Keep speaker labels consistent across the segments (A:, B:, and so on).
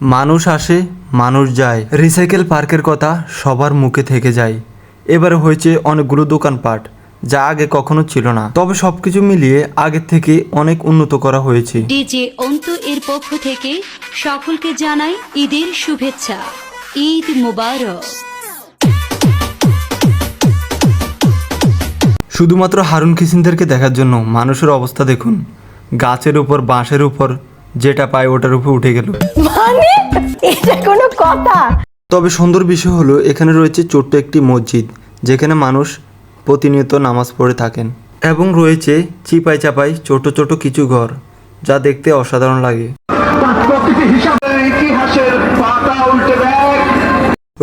A: মানুষ আসে মানুষ যায়, রিসাইকেল পার্কের কথা সবার মুখে থেকে যায়। এবারে হয়েছে অনেকগুলো দোকানপাট, যা আগে কখনো ছিল না। তবে সবকিছু মিলিয়ে আগের থেকে অনেক উন্নত করা হয়েছে।
B: ডিজে অন্তু এর পক্ষ থেকে সকলকে জানাই ঈদের শুভেচ্ছা। ঈদ মোবারক।
A: শুধুমাত্র হারুন কিসিনদেরকে দেখার জন্য মানুষের অবস্থা দেখুন। গাছের উপর, বাঁশের উপর যেটা পায় ওটার উপর উঠে গেল।
C: মানে এটা কোনো কথা?
A: তবে সুন্দর বিষয় হলো এখানে রয়েছে ছোট্ট একটি মসজিদ, যেখানে মানুষ প্রতিনিয়ত নামাজ পড়ে থাকেন, এবং রয়েছে চিপাই চাপাই ছোট ছোট কিছু ঘর, যা দেখতে অসাধারণ লাগে।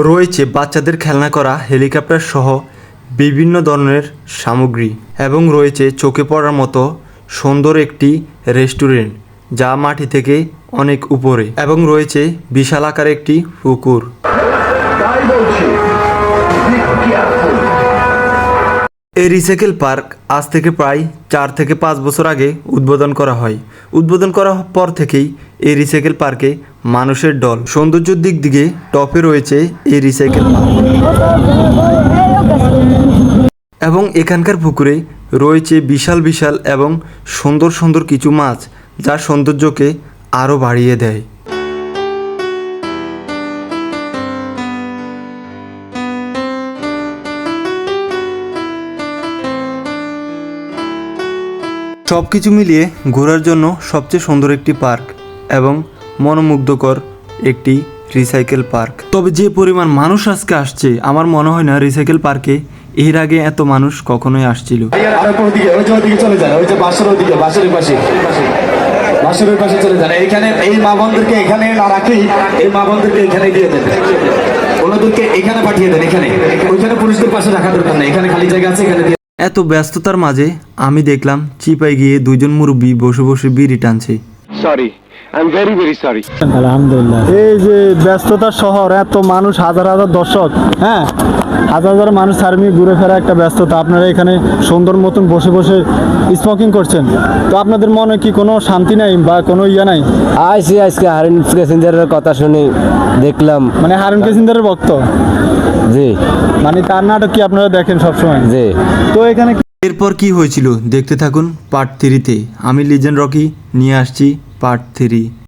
A: রয়েছে বাচ্চাদের খেলনা করা হেলিকপ্টার সহ বিভিন্ন ধরনের সামগ্রী, এবং রয়েছে চোখে পড়ার মতো সুন্দর একটি রেস্টুরেন্ট, যা মাটি থেকে অনেক উপরে, এবং রয়েছে বিশাল আকার একটি পুকুর। এই রিসাইকেল পার্ক আজ থেকে প্রায় 4 থেকে 5 বছর আগে উদ্বোধন করা হয়। উদ্বোধন করার পর থেকেই এই রিসাইকেল পার্কে মানুষের ঢল। সৌন্দর্যের দিক থেকে টপে রয়েছে এই রিসাইকেল পার্ক, এবং এখানকার পুকুরে রয়েছে বিশাল বিশাল এবং সুন্দর সুন্দর কিছু মাছ, যা সৌন্দর্যকে আরও বাড়িয়ে দেয়। সব কিছু মিলিয়ে ঘোরার জন্য সবচেয়ে সুন্দর একটি পার্ক এবং মনোমুগ্ধকর একটি রিসাইকেল পার্ক। তবে যে পরিমাণ মানুষ আজকে আসছে, আমার মনে হয় না রিসাইকেল পার্কে এর আগে এত মানুষ কখনোই আসছিল।
D: চলে যান এখানে, এই মা বোনদেরকে এখানে না রাখি, এই মা বোনদেরকে এখানে দিয়ে দেন, ওনাদেরকে এখানে পাঠিয়ে দেন। এখানে ওইখানে পুলিশদের পাশে রাখা দরকার নেই, এখানে খালি জায়গা আছে, এখানে দিয়ে।
A: এত ব্যস্ততার মাঝে আমি দেখলাম চিপাই গিয়ে দুইজন মুরব্বী বসে বসে বিড়ি টানছে।
E: Sorry, I am very very sorry.
F: আলহামদুলিল্লাহ। এই যে ব্যস্ততার শহর, এত মানুষ, হাজার হাজার দর্শক, হ্যাঁ, হাজার হাজার মানুষ সার্মি ঘুরে ফেরা একটা ব্যস্ততা। আপনারা এখানে সুন্দর মতন বসে বসে স্মোকিং করছেন, তো আপনাদের মনে কি কোনো শান্তি নাই বা কোনো ইয়ে নাই?
G: আজকে হারুন কিসিনজারের কথা শুনে দেখলাম।
F: মানে হারুন কিসিনজারের ভক্ত?
G: জি।
F: মানে তার নাটক কি আপনারা দেখেন সবসময়?
G: জি।
F: তো এখানে
A: এরপর কি হয়েছিল দেখতে থাকুন পার্ট 3-তে। আমি লিজেন্ড রকি নিয়ে আসছি পার্ট 3।